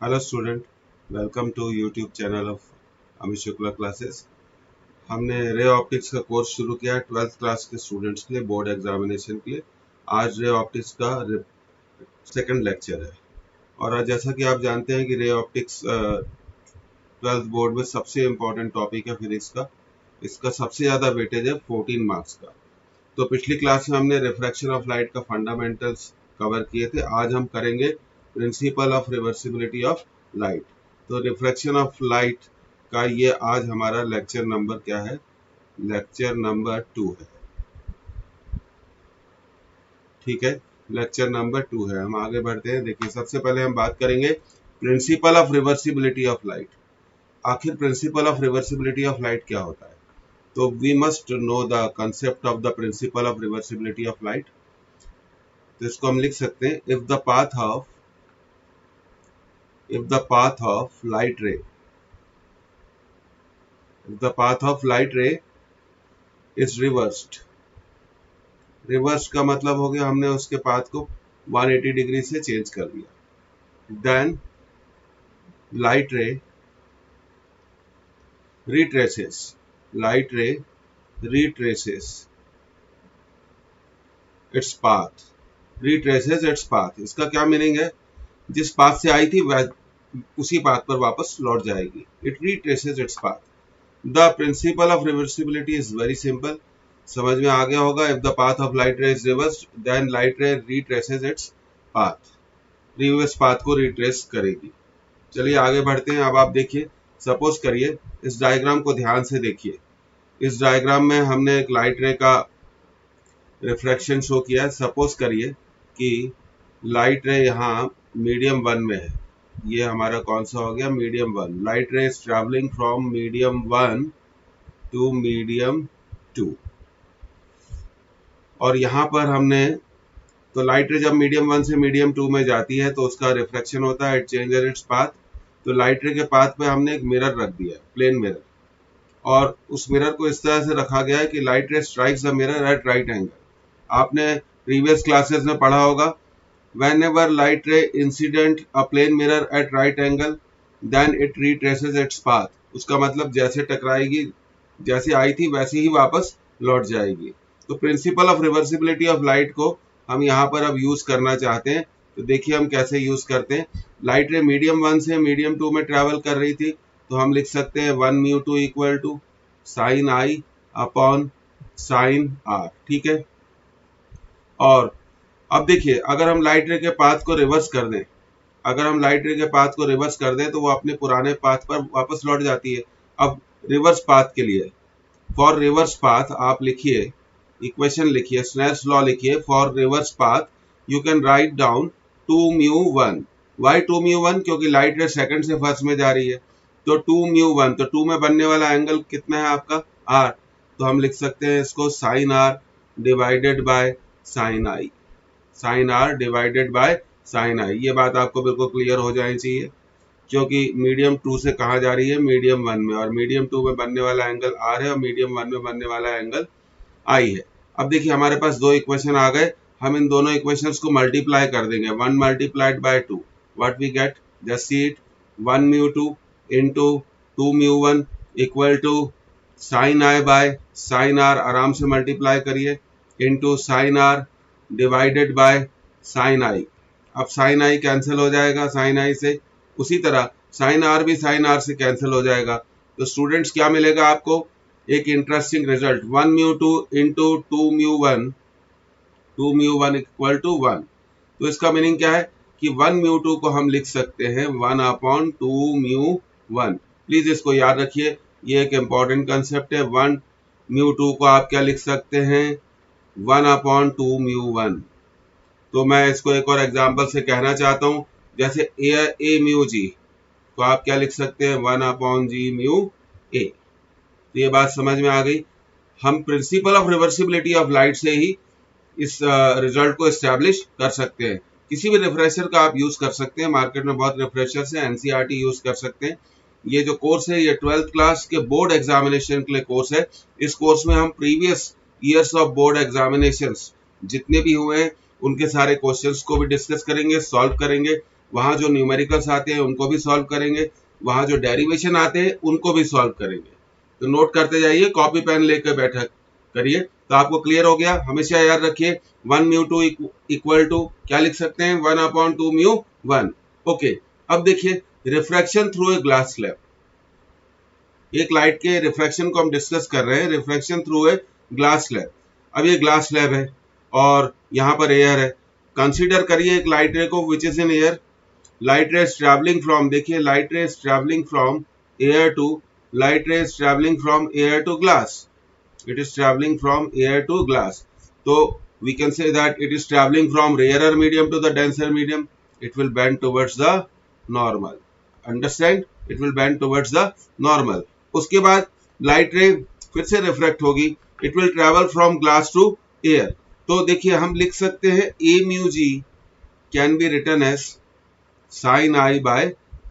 Hello student, welcome to YouTube channel of Amit Shukla classes. हमने ray optics का course शुरू किया है 12th क्लास के स्टूडेंट्स के लिए बोर्ड एग्जामिनेशन के लिए। आज रे ऑप्टिक्स का सेकंड लेक्चर है और आज जैसा कि आप जानते हैं कि रे ऑप्टिक्स 12th बोर्ड में सबसे इम्पोर्टेंट टॉपिक है फिजिक्स का। इसका सबसे ज़्यादा वेटेज है 14 मार्क्स का। तो पिछली क्लास में हमने रिफ्रैक्शन ऑफ लाइट का फंडामेंटल्स कवर किए थे। आज हम करेंगे principle of reversibility of light. तो रिफ्रैक्शन ऑफ लाइट का ये आज हमारा लेक्चर नंबर क्या है? लेक्चर नंबर 2 है। ठीक है, लेक्चर नंबर 2 है। हम आगे बढ़ते हैं। देखिए, सबसे पहले हम बात करेंगे principle of reversibility of light. आखिर principle of reversibility of light क्या होता है? तो we must know the concept of the principle of reversibility of light. तो इसको हम लिख सकते हैं, if the path of light ray if the path of light ray is reversed। Reverse का मतलब हो गया हमने उसके पाथ को 180 डिग्री से चेंज कर दिया। Then light ray retraces light ray retraces its path retraces its path। इसका क्या मीनिंग है? जिस पाथ से आई थी वह उसी पाथ पर वापस लौट जाएगी। It retraces its path। The principle of reversibility is very simple. समझ में आ गया होगा। If the path of light ray is reversed then light ray retraces its path. Reverse path को रिट्रेस करेगी। चलिए आगे बढ़ते हैं। अब आप देखिए, सपोज करिए, इस डायग्राम को ध्यान से देखिए। इस डायग्राम में हमने एक लाइट रे का रिफ्रैक्शन शो किया है। सपोज करिए कि लाइट रे यहाँ मीडियम 1 में है। ये हमारा कौन सा हो गया? Medium 1। Light ray is travelling from medium 1 to medium 2। और यहाँ पर हमने, तो लाइट रे जब मीडियम 1 से मीडियम 2 में जाती है तो उसका रिफ्लेक्शन होता है, इट चेंजेस इट्स पाथ। तो लाइट रे के पाथ पे हमने एक मिरर रख दिया, प्लेन मिरर, और उस मिरर को इस तरह से रखा गया है कि लाइट रे strikes the mirror at right angle. आपने प्रीवियस क्लासेस में पढ़ा होगा, whenever light ray incident a plane mirror at right angle then it retraces its path। उसका मतलब जैसे टकराएगी, जैसे आई थी वैसे ही वापस लौट जाएगी। तो principal of reversibility of light को हम यहाँ पर अब यूज करना चाहते हैं। तो देखिए हम कैसे यूज करते हैं। लाइट रे मीडियम 1 से मीडियम 2 में ट्रेवल कर रही थी, तो हम लिख सकते हैं 1 mu 2 equal to sine I upon sine R. ठीक है। और अब देखिए, अगर हम लाइट रे के पाथ को रिवर्स कर दें, तो वो अपने पुराने पाथ पर वापस लौट जाती है। अब रिवर्स पाथ के लिए, फॉर रिवर्स पाथ आप लिखिए, इक्वेशन लिखिए, स्नेल्स लॉ लिखिए। For reverse path you can write down 2 mu 1। Why 2 mu 1? क्योंकि लाइट रे सेकंड से फर्स्ट में जा रही है। तो 2 म्यू 1, तो 2 में बनने वाला एंगल कितना है आपका? आर। तो हम लिख सकते हैं इसको sine R divided by sine I. Sine R divided by sine I. ये बात आपको बिल्कुल क्लियर हो जानी चाहिए, क्योंकि मीडियम 2 से कहाँ जा रही है? मीडियम 1 में, और मीडियम 2 में बनने वाला एंगल आर है और मीडियम 1 में बनने वाला एंगल आई है। अब देखिए हमारे पास दो इक्वेशन आ गए। हम इन दोनों इक्वेशंस को मल्टीप्लाई कर देंगे। 1 multiplied by 2, what we get? Just see it, 1 mu 2 into 2 mu 1 equal to sine I by sine R, आराम से मल्टीप्लाई करिए, into sine R divided by sine I. अब साइन आई कैंसिल हो जाएगा sign आई से, उसी तरह साइन आर भी साइन आर से कैंसिल हो जाएगा। तो स्टूडेंट्स क्या मिलेगा आपको? एक interesting result, 1 mu 2 into 2 mu 1, 2 mu 1 equal to 1। तो इसका मीनिंग क्या है कि 1 म्यू 2 को हम लिख सकते हैं 1 अपॉन 2 म्यू 1। प्लीज इसको याद रखिए, ये एक इंपॉर्टेंट कंसेप्ट है। 1 म्यू 2 को आप क्या लिख सकते हैं? 1 अपॉन 2 म्यू 1। तो मैं इसको एक और एग्जांपल से कहना चाहता हूं, जैसे ए म्यू जी, तो आप क्या लिख सकते हैं? 1 अपॉन जी म्यू ए। तो ये बात समझ में आ गई। हम principal of reversibility of light से ही इस रिजल्ट को एस्टैब्लिश कर सकते हैं। किसी भी रिफ्रेशर का आप यूज कर सकते हैं, मार्केट में बहुत रिफ्रेशर्स हैं, एनसीईआरटी यूज कर सकते हैं। ये जो कोर्स है ये 12th क्लास के बोर्ड एग्जामिनेशन के लिए कोर्स है। इस कोर्स में हम previous years of board examinations जितने भी हुए हैं उनके सारे क्वेश्चंस को भी डिस्कस करेंगे, सॉल्व करेंगे, वहां जो न्यूमेरिकल्स आते हैं उनको भी सॉल्व करेंगे, वहां जो डेरिवेशन आते हैं उनको भी सॉल्व करेंगे। तो नोट करते जाइए, कॉपी पेन लेकर बैठा करिए। तो आपको क्लियर हो गया। हमेशा याद रखिए 1 μ2 इक्वल टू क्या लिख सकते हैं, 1/2 μ1। ओके, अब देखिए refraction through a glass slab, एक लाइट के रिफ्रैक्शन को हम डिस्कस कर रहे हैं, refraction through a glass slab. अब ये ग्लास स्लैब है और यहाँ पर एयर है। कंसीडर करिए एक लाइट रे को which is in air, light rays travelling from, देखिए light rays travelling from air to, light rays traveling from air to glass, it is traveling from air to glass. So we can say that it is traveling from rarer medium to the denser medium, it will bend towards the normal, understand, it will bend towards the normal. उसके बाद light ray फिर से refract होगी, it will travel from glass to air. तो देखिए हम लिख सकते हैं a mu g can be written as sin I by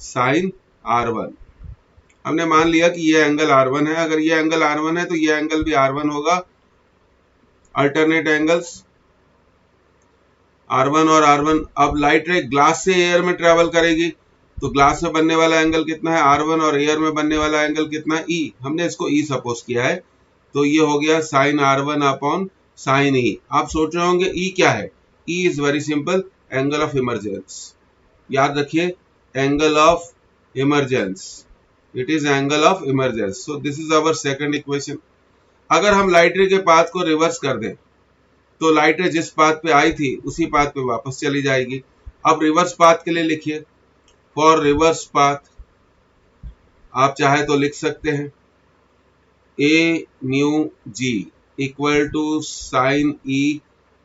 sin r1। हमने मान लिया कि ये एंगल R1 है, अगर ये एंगल R1 है तो ये एंगल भी R1 होगा, अल्टरनेट एंगल्स R1 और R1। अब लाइट रे ग्लास से एयर में ट्रेवल करेगी तो ग्लास में बनने वाला एंगल कितना है R1 और एयर में बनने वाला एंगल कितना है E, हमने इसको E सपोज किया है। तो ये हो गया sign R1 upon sign E। आप सोच रहे होंगे E क्या है, E is very simple, angle of emergence. याद रखिए angle of emergence, it is angle of emergence. So this is our second equation. अगर हम लाइट रे के पाथ को रिवर्स कर दें तो लाइट रे जिस पाथ पे आई थी उसी पाथ पे वापस चली जाएगी। अब रिवर्स पाथ के लिए लिखिए, फॉर रिवर्स पाथ आप चाहे तो लिख सकते हैं a mu g equal to sine E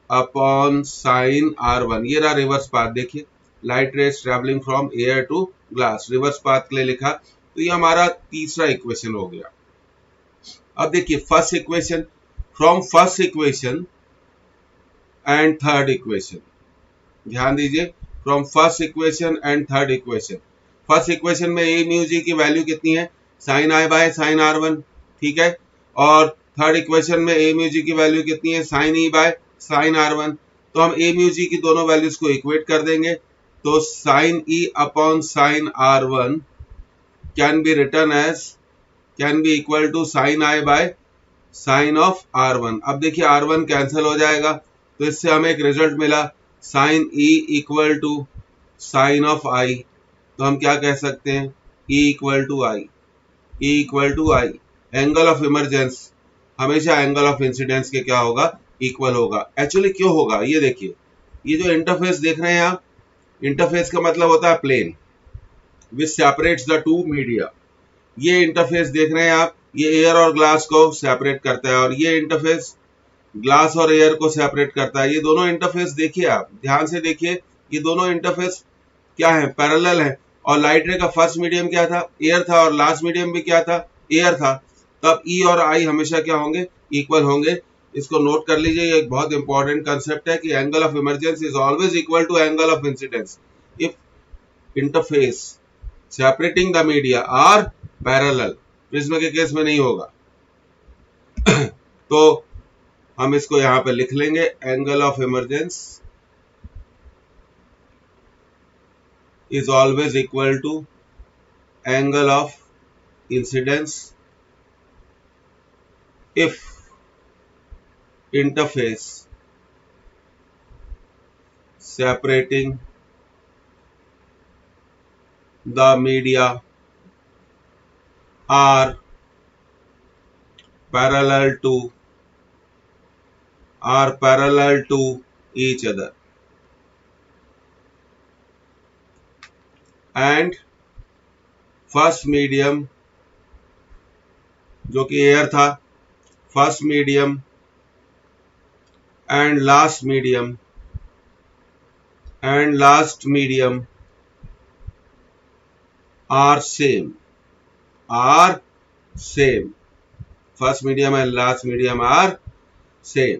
upon sine R1। ये रहा रिवर्स पाथ, देखिए light rays travelling from air to glass, reverse path के लिए लिखा। तो ये हमारा तीसरा इक्वेशन हो गया। अब देखिए first equation, from first equation and third equation, ध्यान दीजिए from first equation and third equation. First equation में a mu g की वैल्यू कितनी है, sign I bye sine R1, ठीक है। और थर्ड इक्वेशन में a mu g की वैल्यू कितनी है, sign E bye sine R1। तो हम a mu g की दोनों वैल्यूज को इक्वेट कर देंगे, तो sine E upon sine R1 can be written as, can be equal to sin I by sin of R1। अब देखिए R1 कैंसिल हो जाएगा तो इससे हमें एक रिजल्ट मिला sin E equal to sin of I। तो हम क्या कह सकते हैं, E equal to I, E equal to I। Angle of emergence हमेशा एंगल ऑफ इंसिडेंस के क्या होगा, इक्वल होगा। एक्चुअली क्यों होगा, ये देखिए ये जो इंटरफेस देख रहे हैं आप, इंटरफेस का मतलब होता है plane which separates the two media. ये इंटरफेस देख रहे हैं आप, ये एयर और ग्लास को सेपरेट करता है और ये इंटरफेस ग्लास और एयर को सेपरेट करता है। ये दोनों इंटरफेस देखिए आप ध्यान से देखिए, ये दोनों इंटरफेस क्या है, पैरेलल है। और लाइट रे का फर्स्ट मीडियम क्या था, एयर था, और लास्ट मीडियम भी क्या था, एयर था। तब ई और आई हमेशा क्या होंगे, इक्वल होंगे। इसको नोट कर लीजिए, ये एक बहुत इंपॉर्टेंट कंसेप्ट है कि angle of emergence is always equal to angle of incidence if interface separating the media are parallel. Prism के केस में नहीं होगा। तो हम इसको यहां पे लिख लेंगे, angle of emergence is always equal to angle of incidence if interface separating the media are parallel to each other and first medium जो कि एयर था, first medium and last medium are same, first medium and last medium are same.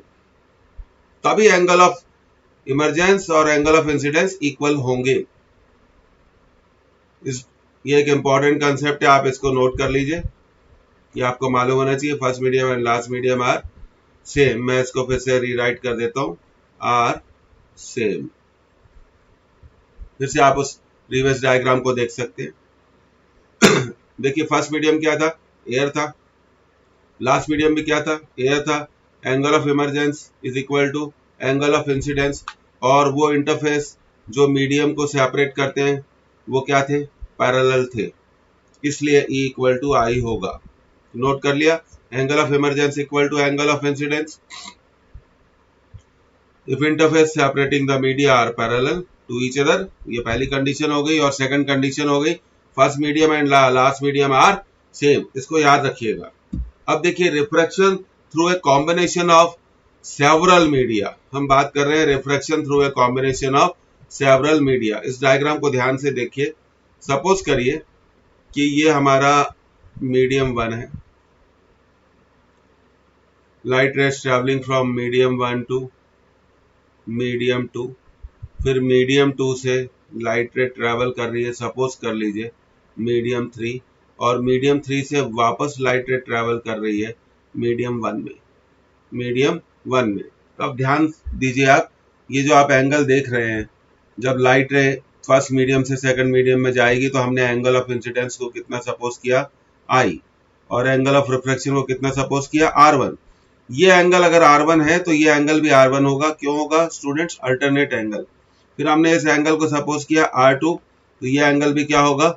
तभी angle of emergence और angle of incidence equal होंगे। ये एक important concept है, आप इसको नोट कर लीजिए, ये आपको मालूम होना चाहिए। First medium and last medium are same. मैं इसको फिर से रीराइट कर देता हूं, आर सेम। फिर से आप उस रिवर्स डायग्राम को देख सकते हैं। देखिए फर्स्ट मीडियम क्या था, एयर था, लास्ट मीडियम भी क्या था, एयर था। Angle of emergence is equal to angle of incidence, और वो इंटरफेस जो मीडियम को सेपरेट करते हैं वो क्या थे, पैरेलल थे, इसलिए E इक्वल टू आई होगा। नोट कर लिया, angle of emergence equal to angle of incidence if interface separating the media are parallel to each other. ये पहली कंडीशन हो गई, और सेकंड कंडीशन हो गई first medium and last medium are same, इसको याद रखिएगा। अब देखिए refraction through a combination of several media, हम बात कर रहे हैं refraction through a combination of several media. इस डायग्राम को ध्यान से देखिए, सपोज करिए कि ये हमारा मीडियम 1 है, light rays travelling from medium 1 to medium 2, फिर मीडियम 2 से लाइट रे ट्रेवल कर रही है, सपोज कर लीजिए मीडियम 3, और मीडियम 3 से वापस लाइट रे ट्रेवल कर रही है मीडियम 1 में, मीडियम 1 में। तो अब ध्यान दीजिए आप, ये जो आप एंगल देख रहे हैं, जब लाइट रे फर्स्ट मीडियम से सेकंड मीडियम में जाएगी तो हमने एंगल ऑफ इंसिडेंस को कितना सपोज किया, आई, और एंगल ऑफ रिफ्लेक्शन को कितना सपोज किया, R1। ये एंगल अगर R1 है तो ये एंगल भी R1 होगा। क्यों होगा स्टूडेंट्स, अल्टरनेट एंगल। फिर हमने इस एंगल को सपोज किया R2, तो ये एंगल भी क्या होगा,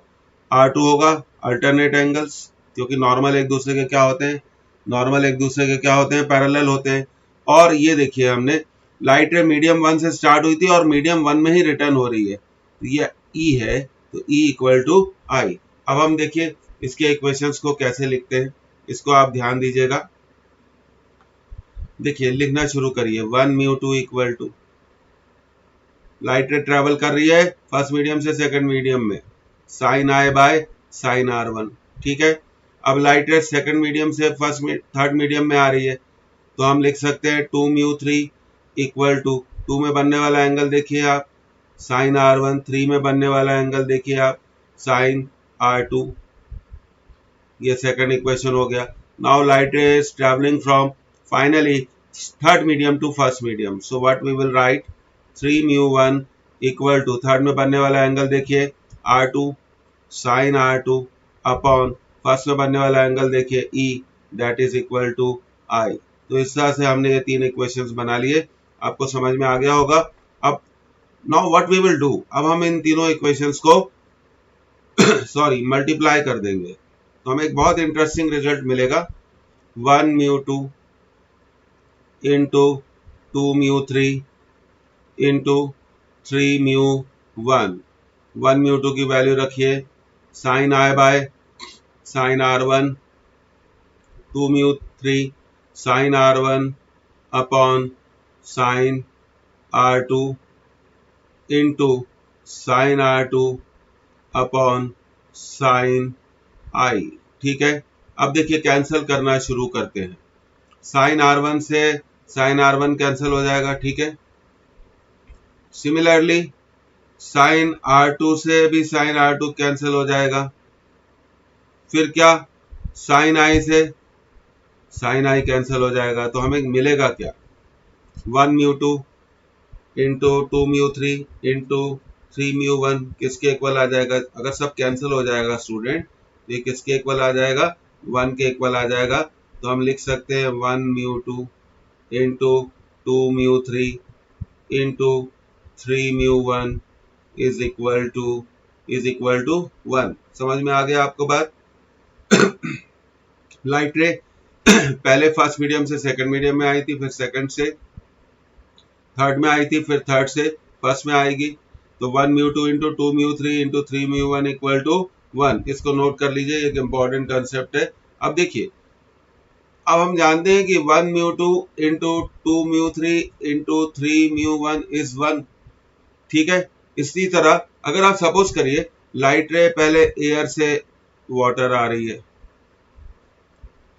R2 होगा, अल्टरनेट एंगल्स, क्योंकि नॉर्मल एक दूसरे के क्या होते हैं, नॉर्मल एक दूसरे के क्या होते हैं, पैरेलल होते हैं। और ये देखिए हमने लाइट रे मीडियम 1 से स्टार्ट हुई थी और मीडियम 1 में ही रिटर्न हो रही है, तो ये E है, तो E इक्वल टू आई। अब हम देखिए इसके इक्वेशंस को कैसे लिखते हैं, इसको आप ध्यान दीजिएगा। देखिए लिखना शुरू करिए, 1 mu 2 equal to, light ray travel कर रही है फर्स्ट मीडियम से सेकंड मीडियम में, sine I by sine R1, ठीक है। अब लाइट रे सेकंड मीडियम से थर्ड मीडियम में आ रही है, तो हम लिख सकते हैं 2 म्यू 3 इक्वल टू, 2 में बनने वाला एंगल देखिए आप साइन R1, 3 में बनने वाला एंगल देखिए आप साइन R2, ये सेकंड इक्वेशन हो गया। Now light ray is travelling from finally third medium to first medium, so what we will write, 3 mu 1 equal to, third में बनने वाला एंगल देखिए R2 sin R2 upon first में बनने वाला एंगल देखिए E, that is equal to I। तो इस तरह से हमने ये तीन इक्वेशंस बना लिए, आपको समझ में आ गया होगा। अब now what we will do, अब हम इन तीनों इक्वेशंस को सॉरी मल्टीप्लाई कर देंगे, तो हमें एक बहुत इंटरेस्टिंग रिजल्ट मिलेगा। 1 mu 2 into 2 mu 3 into 3 mu 1, 1 mu 2 की वैल्यू रखिए sine I by sine R1, 2 mu 3 sine R1 upon sine R2 into sine R2 upon sine I, ठीक है। अब देखिए कैंसिल करना शुरू करते हैं, साइन R1 से साइन R1 कैंसिल हो जाएगा, ठीक है। सिमिलरली साइन R2 से भी साइन R2 कैंसिल हो जाएगा, फिर क्या साइन I से साइन I कैंसिल हो जाएगा, तो हमें मिलेगा क्या, 1 mu 2 into 2 mu 3 into 3 mu 1 किसके इक्वल आ जाएगा, अगर सब कैंसिल हो जाएगा स्टूडेंट, ये किसके इक्वल आ जाएगा, 1 के इक्वल आ जाएगा। तो हम लिख सकते हैं 1 mu 2 into 2 mu 3 into 3 mu 1 is equal to 1। समझ में आ गया आपको बात। लाइट रे पहले फर्स्ट मीडियम से सेकंड मीडियम में आई थी, फिर सेकंड से थर्ड में आई थी, फिर थर्ड से फर्स्ट में आएगी, तो 1 mu 2 into 2 mu 3 into 3 mu 1 equal to 1। इसको नोट कर लीजिए, एक इंपॉर्टेंट कंसेप्ट है। अब देखिए, अब हम जानते हैं कि 1 mu 2 into 2 mu 3 into 3 mu 1 is 1, ठीक है। इसी तरह अगर आप सपोज करिए लाइट रे पहले एयर से वाटर आ रही है,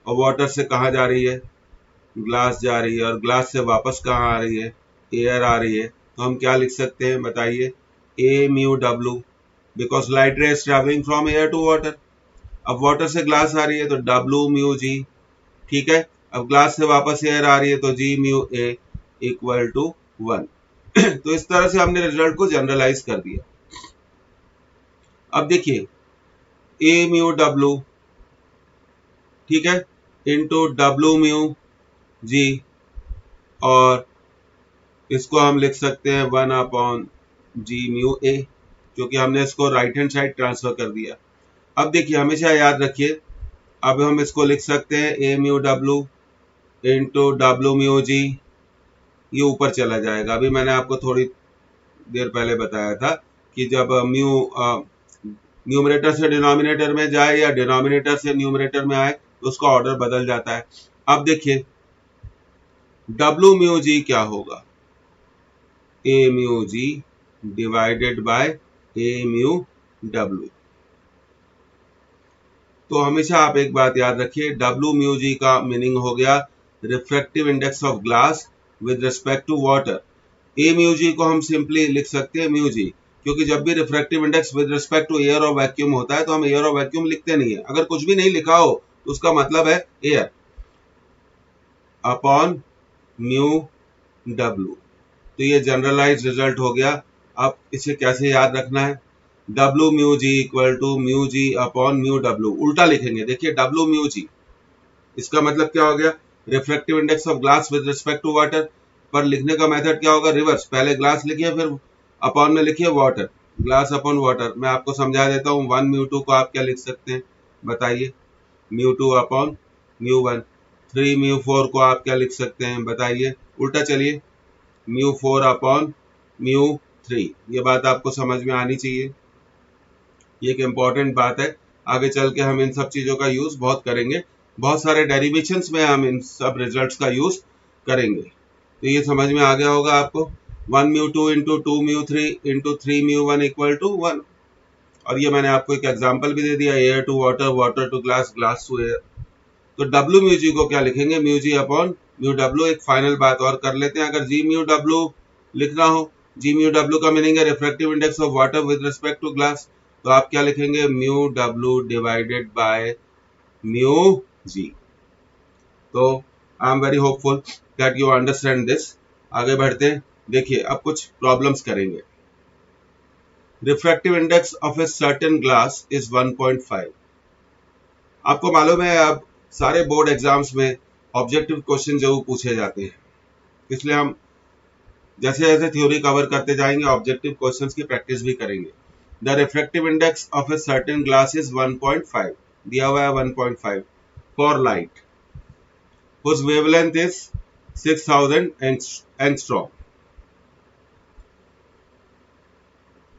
और वाटर से कहाँ जा रही है, ग्लास जा रही है, और ग्लास से वापस कहाँ आ रही है, एयर आ रही है, तो हम क्या लिख सकते हैं बताइए, A mu W, because light ray is travelling from air to water. अब वाटर से ग्लास आ रही है तो W म्यू G, ठीक है। अब ग्लास से वापस एयर आ रही है तो G mu A equal to 1। तो इस तरह से हमने रिजल्ट को जनरलाइज कर दिया। अब देखिए ए म्यू डब्लू, ठीक है, इंटू डब्लू म्यू जी, और इसको हम लिख सकते हैं 1/g म्यू ए, क्योंकि हमने इसको राइट हैंड साइड ट्रांसफर कर दिया। अब देखिए हमेशा याद रखिए, अब हम इसको लिख सकते हैं A mu W into W mu G, ये ऊपर चला जाएगा। अभी मैंने आपको थोड़ी देर पहले बताया था कि जब म्यू न्यूमरेटर से डिनोमिनेटर में जाए या डिनोमिनेटर से न्यूमरेटर में आए तो उसका ऑर्डर बदल जाता है। अब देखिए डब्लू म्यू जी क्या होगा, A mu ji divided by A mu W. तो हमेशा आप एक बात याद रखिए, डब्लू म्यू जी का मीनिंग हो गया refractive index of glass with respect to water. A mu G को हम सिंपली लिख सकते हैं म्यू जी, क्योंकि जब भी refractive index with respect to air और वैक्यूम होता है तो हम एयर और वैक्यूम लिखते नहीं है। अगर कुछ भी नहीं लिखा हो तो उसका मतलब है एयर अपॉन म्यू डब्लू। तो ये जनरलाइज रिजल्ट हो गया। अब इसे कैसे याद रखना है, W mu G equal to mu G upon mu W, उल्टा लिखेंगे। देखिए डब्लू म्यू जी, इसका मतलब क्या हो गया, refractive index of glass with respect to water. पर लिखने का मेथड क्या होगा, रिवर्स, पहले ग्लास लिखिए फिर अपॉन में लिखिए वाटर, ग्लास अपॉन वाटर। मैं आपको समझा देता हूँ, 1 म्यू 2 को आप क्या लिख सकते हैं बताइए, म्यू 2 अपॉन म्यू 1। 3 म्यू 4 को आप क्या लिख सकते हैं बताइए, उल्टा चलिए, म्यू 4 अपॉन म्यू 3। ये बात आपको समझ में आनी चाहिए, ये एक इम्पॉर्टेंट बात है। आगे चल के हम इन सब चीज़ों का यूज़ बहुत करेंगे, बहुत सारे डेरिवेशंस में हम इन सब रिजल्ट्स का यूज़ करेंगे। तो ये समझ में आ गया होगा आपको, 1 mu 2 into 2 mu 3 into 3 mu 1 equal to 1। और ये मैंने आपको एक एग्जाम्पल भी दे दिया, air to water, water to glass, glass to air. तो डब्ल्यू म्यू जी को क्या लिखेंगे, mu G upon mu W. एक फाइनल बात और कर लेते हैं, अगर जी म्यू डब्ल्यू लिखना हो, जी म्यू डब्ल्यू का मीनिंग है refractive index of water with respect to glass, तो आप क्या लिखेंगे, mu W divided by mu G. तो I am very hopeful that you understand this. आगे बढ़ते हैं, देखिए अब कुछ प्रॉब्लम्स करेंगे। Refractive index of a certain glass is 1.5। आपको मालूम है अब सारे बोर्ड एग्जाम्स में ऑब्जेक्टिव क्वेश्चन जरूर पूछे जाते हैं, इसलिए हम जैसे जैसे थ्योरी कवर करते जाएंगे ऑब्जेक्टिव क्वेश्चंस की प्रैक्टिस भी करेंगे। The refractive index of a certain glass is 1.5, दिया हुआ है 1.5 for light whose wavelength is 6000 angstrom.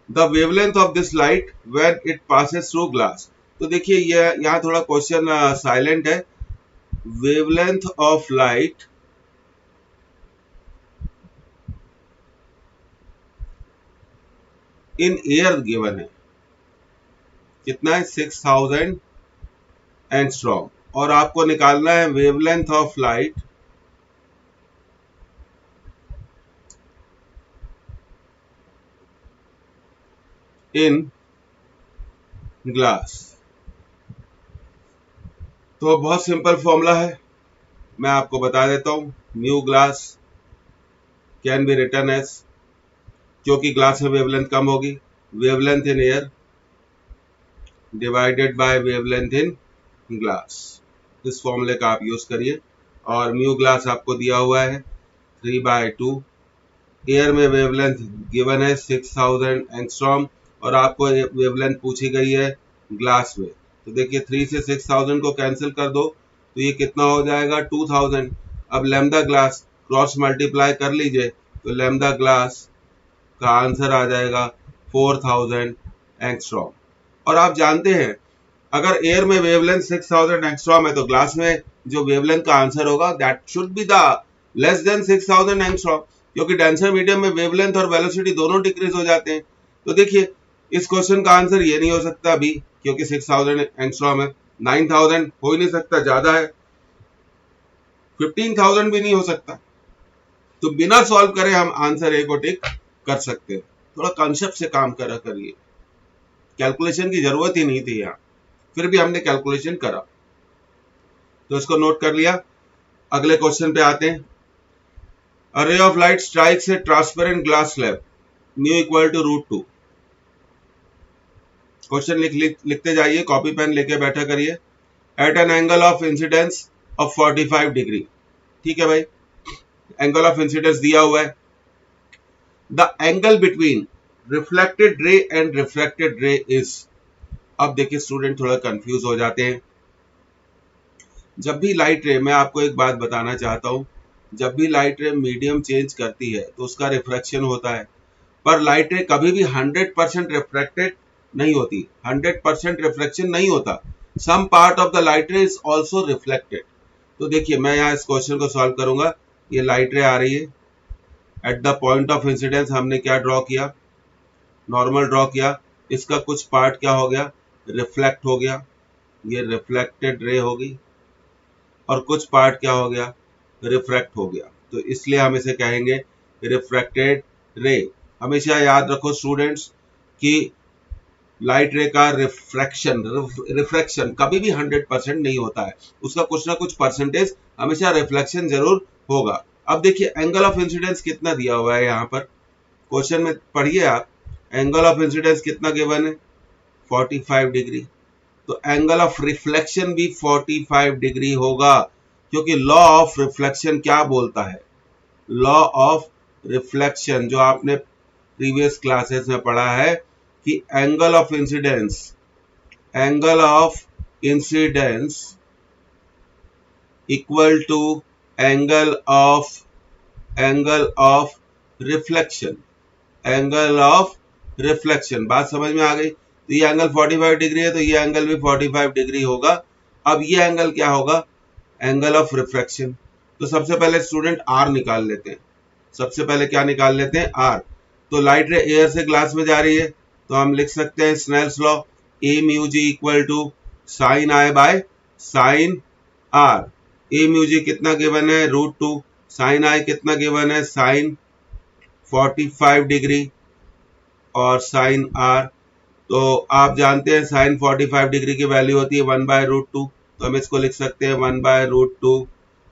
The wavelength of this light when it passes through glass. तो देखिए ये यहाँ थोड़ा क्वेश्चन साइलेंट है। Wavelength of light in air given है, कितना है, 6000 एंगस्ट्रॉम, और आपको निकालना है wavelength of light in glass. तो बहुत सिंपल फॉर्मूला है, मैं आपको बता देता हूं। Mu glass can be written as, क्योंकि ग्लास में वेवलेंथ कम होगी, wavelength in air divided by wavelength in glass. इस फॉर्मूले का आप यूज करिए। और म्यू ग्लास आपको दिया हुआ है 3/2, एयर में वेवलेंथ गिवन है 6000 एंगस्ट्रॉम, और आपको वेवलेंथ पूछी गई है ग्लास में। तो देखिए 3 से 6000 को कैंसिल कर दो तो ये कितना हो जाएगा, 2000। अब लैम्डा ग्लास क्रॉस मल्टीप्लाई कर लीजिए तो लैम्डा ग्लास का आंसर आ जाएगा 4000 एंगस्ट्रॉम। और आप जानते हैं अगर एयर में वेवलेंथ 6000 एंगस्ट्रॉम है तो ग्लास में जो वेवलेंथ का आंसर होगा that should be the less than 6000 angstrom, क्योंकि डेंसर मीडियम में वेवलेंथ और वेलोसिटी दोनों डिक्रीज हो जाते हैं। तो देखिए इस क्वेश्चन का आंसर ये नहीं हो सकता अभी, क्योंकि 6000 एंगस्ट्रॉम है। 9000 हो ही नहीं सकता, ज्यादा है। 15000 भी नहीं हो सकता। तो बिना सॉल्व करे हम आंसर ए को टिक कर सकते हैं। थोड़ा कॉन्सेप्ट से काम करा करिए, कैलकुलेशन की जरूरत ही नहीं थी यहाँ, फिर भी हमने कैलकुलेशन करा, तो इसको नोट कर लिया। अगले क्वेश्चन पे आते हैं। A ray of light strikes a transparent glass slab, mu equal to √2. Question लिखते जाइए, कॉपी पेन लेके बैठा करिए। At an angle of incidence of 45 degree, ठीक है भाई, एंगल ऑफ इंसिडेंस दिया हुआ है। The angle between reflected ray and refracted ray is, अब देखिए स्टूडेंट थोड़ा कंफ्यूज हो जाते हैं। जब भी लाइट रे, मैं आपको एक बात बताना चाहता हूं, जब भी लाइट रे मीडियम चेंज करती है तो उसका रिफ्रैक्शन होता है, पर लाइट रे कभी भी 100% रिफ्रैक्टेड नहीं होती, 100% रिफ्लेक्शन नहीं होता। Some part of the light ray is also reflected. तो देखिए मैं यहाँ इस क्वेश्चन को सॉल्व करूंगा। ये लाइट रे आ रही है, at the point of incidence हमने क्या ड्रॉ किया, नॉर्मल ड्रॉ किया, इसका कुछ पार्ट क्या हो गया, रिफ्लेक्ट हो गया, ये रिफ्लेक्टेड रे होगी, और कुछ पार्ट क्या हो गया, रिफ्रैक्ट हो गया, तो इसलिए हम इसे कहेंगे रिफ्रैक्टेड रे। हमेशा याद रखो स्टूडेंट्स कि लाइट रे का रिफ्रैक्शन कभी भी 100% नहीं होता है, उसका कुछ ना कुछ परसेंटेज हमेशा रिफ्लेक्शन जरूर होगा। अब देखिए एंगल ऑफ इंसिडेंस कितना दिया हुआ है यहाँ पर, क्वेश्चन में पढ़िए आप, एंगल ऑफ इंसिडेंस कितना गिवन है, 45 डिग्री। तो एंगल ऑफ रिफ्लेक्शन भी 45 डिग्री होगा, क्योंकि लॉ ऑफ रिफ्लेक्शन क्या बोलता है, लॉ ऑफ रिफ्लेक्शन जो आपने प्रीवियस क्लासेस में पढ़ा है कि angle of incidence equal to angle of reflection, angle of reflection. बात समझ में आ गई? तो ये एंगल 45 डिग्री है, तो ये एंगल भी 45 डिग्री होगा। अब ये एंगल क्या होगा, एंगल ऑफ रिफ्रैक्शन। तो सबसे पहले स्टूडेंट आर निकाल लेते हैं, सबसे पहले क्या निकाल लेते हैं, आर। तो लाइट रे एयर से ग्लास में जा रही है, तो हम लिख सकते हैं Snell's law, A mu G equal to sine I by sine R. A mu जी कितना गिवन है, √2, साइन आई कितना गिवन है, साइन 45 डिग्री, और साइन आर, तो आप जानते हैं साइन 45 डिग्री की वैल्यू होती है 1/√2, तो हम इसको लिख सकते हैं 1/√2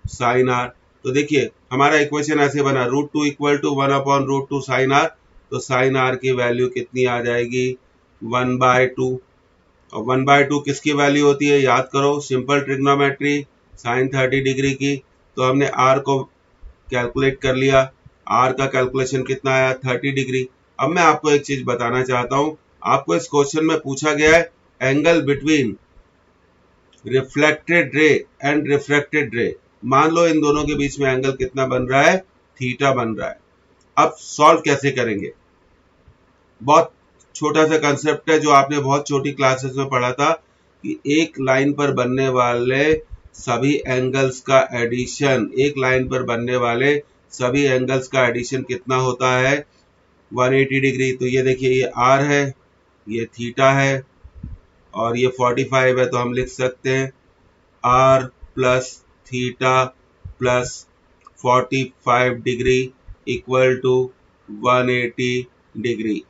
साइन आर। तो देखिए हमारा इक्वेशन ऐसे बना, √2 इक्वल टू 1/√2 साइन आर, तो साइन आर की वैल्यू कितनी आ जाएगी, 1/2। और 1/2 किसकी वैल्यू होती है, याद करो, सिंपल ट्रिग्नोमेट्री, साइन 30 डिग्री की। तो हमने आर को कैलकुलेट कर लिया, आर का कैलकुलेशन कितना आया, 30 डिग्री। अब मैं आपको एक चीज बताना चाहता हूं, आपको इस क्वेश्चन में पूछा गया है angle between reflected ray and refracted रे। मान लो इन दोनों के बीच में एंगल कितना बन रहा है, थीटा बन रहा है। अब सॉल्व कैसे करेंगे, बहुत छोटा सा कंसेप्ट है जो आपने बहुत छोटी क्लासेस में पढ़ा था कि एक लाइन पर बनने वाले सभी एंगल्स का एडिशन, एक लाइन पर बनने वाले सभी एंगल्स का एडिशन कितना होता है, 180 डिग्री। तो ये देखिए ये आर है, ये थीटा है, और ये 45 है, तो हम लिख सकते हैं R plus theta plus 45 degree equal to 180 degree.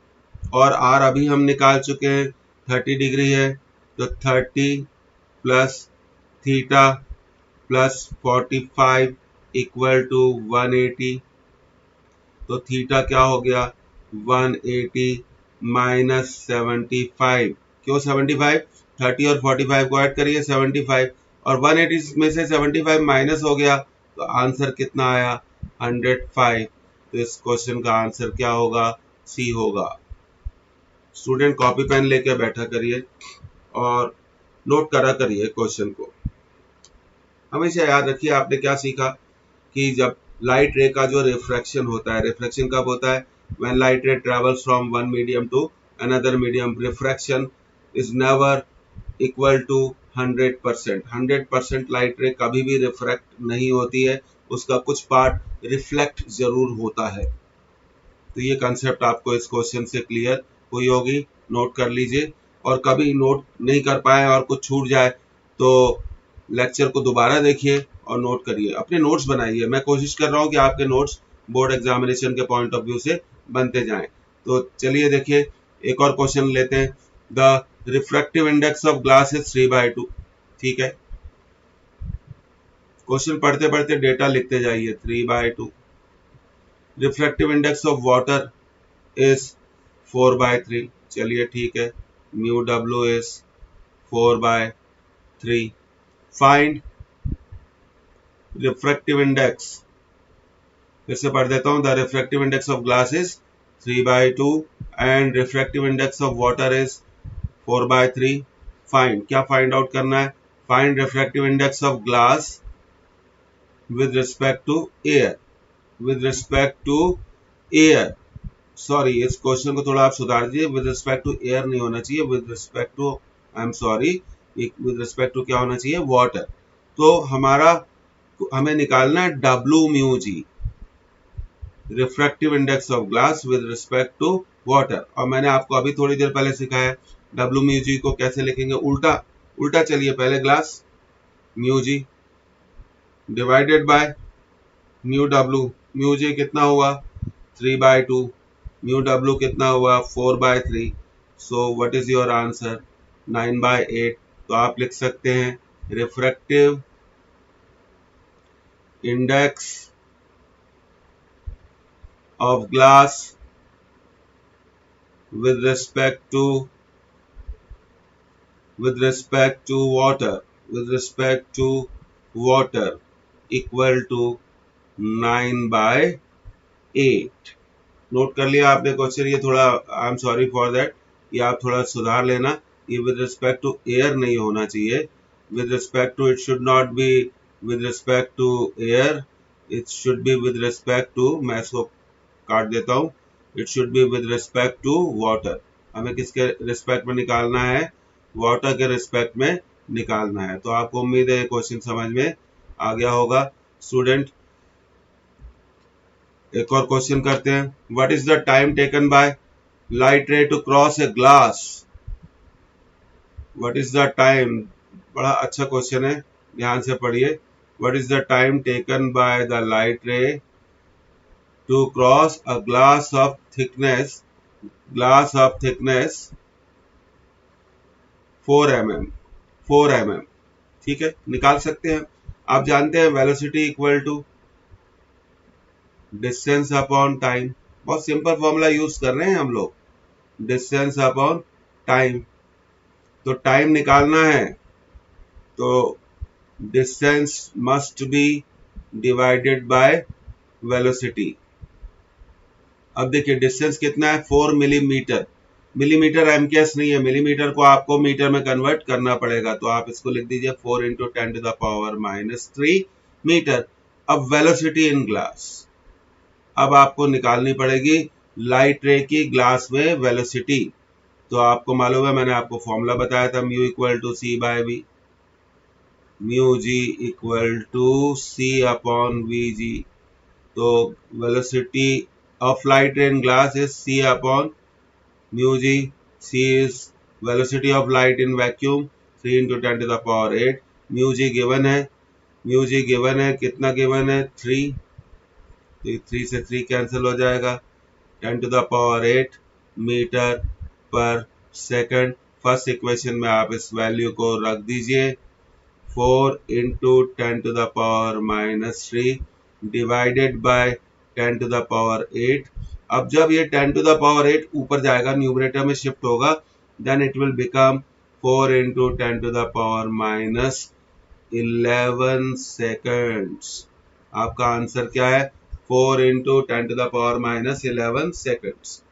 और आर अभी हम निकाल चुके हैं 30 डिग्री है, तो 30 plus theta plus 45 equal to 180। तो थीटा क्या हो गया, 180 माइनस 75। क्यों 75, 30 और 45 को ऐड करिए 75, और 180 में से 75 माइनस हो गया, तो आंसर कितना आया, 105। तो इस क्वेश्चन का आंसर क्या होगा, सी होगा। स्टूडेंट कॉपी पेन लेके बैठा करिए और नोट करा करिए क्वेश्चन को। हमेशा याद रखिए आपने क्या सीखा कि जब लाइट रे का जो रिफ्रैक्शन होता है, रिफ्रैक्शन कब होता है, when light ray travels from one medium to another medium, refraction is never equal to 100%। 100% light ray कभी भी रिफ्रैक्ट नहीं होती है, उसका कुछ पार्ट रिफ्लेक्ट जरूर होता है। तो ये कंसेप्ट आपको इस क्वेश्चन से क्लियर हुई होगी, नोट कर लीजिए। और कभी नोट नहीं कर पाए और कुछ छूट जाए तो लेक्चर को दोबारा देखिए और नोट करिए, अपने नोट्स बनाइए। मैं कोशिश कर रहा हूँ कि आपके नोट्स बोर्ड एग्जामिनेशन के पॉइंट ऑफ व्यू से बनते जाएं। तो चलिए देखिए एक और क्वेश्चन लेते हैं। The refractive index of glass is 3/2। ठीक है, क्वेश्चन पढ़ते पढ़ते डेटा लिखते जाइए, 3/2। Refractive index of water is 4/3। चलिए ठीक है, mu w is 4/3. Find refractive index. फिर से पढ़ देता हूँ. The refractive index of glass is 3/2 and refractive index of water is 4/3. Find. क्या फाइंड आउट करना है? Find refractive index of glass with respect to air. With respect to air. Sorry, इस question को थोड़ा आप सुधार दीजिए. विद रिस्पेक्ट टू एयर नहीं होना चाहिए. With respect to, I am sorry, with respect to क्या होना चाहिए? वाटर. तो हमें निकालना है W mu G, refractive index of glass with respect to water. और मैंने आपको अभी थोड़ी देर पहले सिखाया W म्यू जी को कैसे लिखेंगे. उल्टा चलिए. पहले glass mu ji divided by mu W. Mu जी कितना हुआ? 3/2. म्यू W कितना हुआ? 4/3. So what is your answer? 9/8. तो आप लिख सकते हैं refractive index of glass with respect to water equal to 9/8. Note कर लिया आपने क्वेश्चन? ये थोड़ा, I am sorry for that, ये आप थोड़ा सुधार लेना. ये विद रिस्पेक्ट टू एयर नहीं होना चाहिए. With respect to, it should not be with respect to air, it should be with respect to, मैं इसको काट देता हूँ, it should be with respect to water. हमें किसके रिस्पेक्ट में निकालना है? वाटर के रिस्पेक्ट में निकालना है. तो आपको उम्मीद है ये क्वेश्चन समझ में आ गया होगा. स्टूडेंट, एक और क्वेश्चन करते हैं. What is the time taken by light ray to cross a glass? What is the time? बड़ा अच्छा क्वेश्चन है, ध्यान से पढ़िए. What is the time taken by the light ray to cross a glass of thickness 4 mm. ठीक है, निकाल सकते हैं. आप जानते हैं velocity equal to distance upon time. बहुत सिंपल फॉर्मूला यूज कर रहे हैं हम लोग, डिस्टेंस अपॉन टाइम. तो टाइम निकालना है तो distance must be divided by velocity. अब देखिए डिस्टेंस कितना है? 4 मिलीमीटर. मिलीमीटर एमकेएस नहीं है, मिलीमीटर को आपको मीटर में कन्वर्ट करना पड़ेगा. तो आप इसको लिख दीजिए 4 × 10⁻³ मीटर. अब वेलोसिटी इन ग्लास, अब आपको निकालनी पड़ेगी लाइट रे की ग्लास में वेलोसिटी. तो आपको मालूम है, मैंने आपको फॉर्मूला बताया था, mu equal to C/V, mu G equal to C/VG. तो velocity of light ray in glass is C/μg. C is velocity of light in vacuum, 3 × 10⁸. μg given है, कितना गिवन है? 3. तो 3 से 3 कैंसिल हो जाएगा. 10⁸ मीटर पर सेकंड. फर्स्ट इक्वेशन में आप इस वैल्यू को रख दीजिए. 4 × 10⁻³ डिवाइडेड बाय 10⁸. अब जब ये 10⁸ ऊपर जाएगा, न्यूमरेटर में शिफ्ट होगा, then it will become 4 × 10⁻11 seconds. आपका आंसर क्या है? 4 × 10⁻11 सेकंड्स.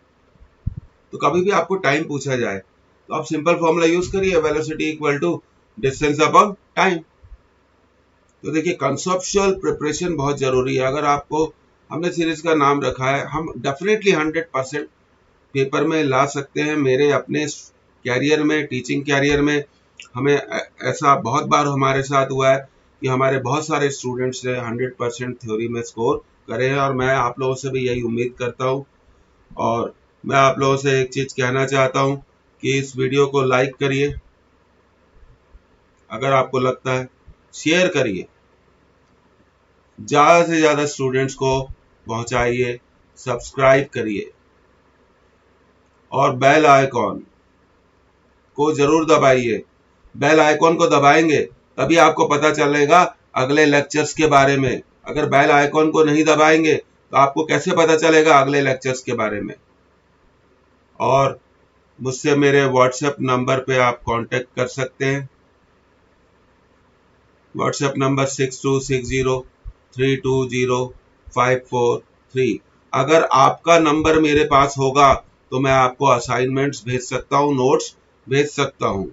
तो कभी भी आपको टाइम पूछा जाए तो आप सिंपल फॉर्मूला यूज करिए, velocity equal to distance upon time. तो देखिए कंसेप्चुअल प्रिपरेशन बहुत जरूरी है. अगर आपको, हमने सीरीज का नाम रखा है, हम डेफिनेटली 100% पेपर में ला सकते हैं. मेरे अपने कैरियर में, टीचिंग कैरियर में, हमें ऐसा बहुत बार हमारे साथ हुआ है कि हमारे बहुत सारे स्टूडेंट्स ने 100% थ्योरी में स्कोर करे हैं. और मैं आप लोगों से भी यही उम्मीद करता हूं. और मैं आप लोगों से एक चीज कहना चाहता हूं कि इस वीडियो को लाइक करिए, अगर आपको लगता है शेयर करिए, ज्यादा से ज्यादा स्टूडेंट्स को पहुंचाइए, सब्सक्राइब करिए और बेल आइकॉन को जरूर दबाइए. बेल आइकॉन को दबाएंगे तभी आपको पता चलेगा अगले लेक्चर्स के बारे में. अगर बेल आइकॉन को नहीं दबाएंगे तो आपको कैसे पता चलेगा अगले लेक्चर्स के बारे में. और मुझसे मेरे व्हाट्सएप नंबर पे आप कांटेक्ट कर सकते हैं। WhatsApp number 6260320543। अगर आपका नंबर मेरे पास होगा तो मैं आपको असाइनमेंट्स भेज सकता हूँ, नोट्स भेज सकता हूँ।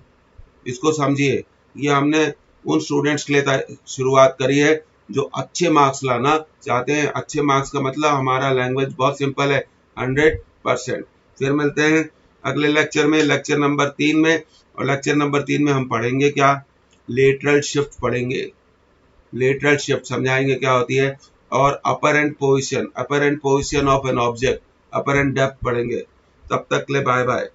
इसको समझिए, ये हमने उन स्टूडेंट्स के लिए शुरुआत करी है जो अच्छे मार्क्स लाना चाहते हैं। अच्छे मार्क्स का मतलब हमारा लैंग्वेज बहुत सिंपल है, 100%। फिर मिलते हैं अगले लेक्चर में, लेक्चर नंबर 3 में। और लेक्चर नंबर 3 में हम पढ़ेंगे क्या, लेटरल शिफ्ट पढ़ेंगे। लेटरल शिफ्ट समझाएंगे क्या होती है, और apparent position of an object, apparent depth पढ़ेंगे। तब तक ले बाय बाय।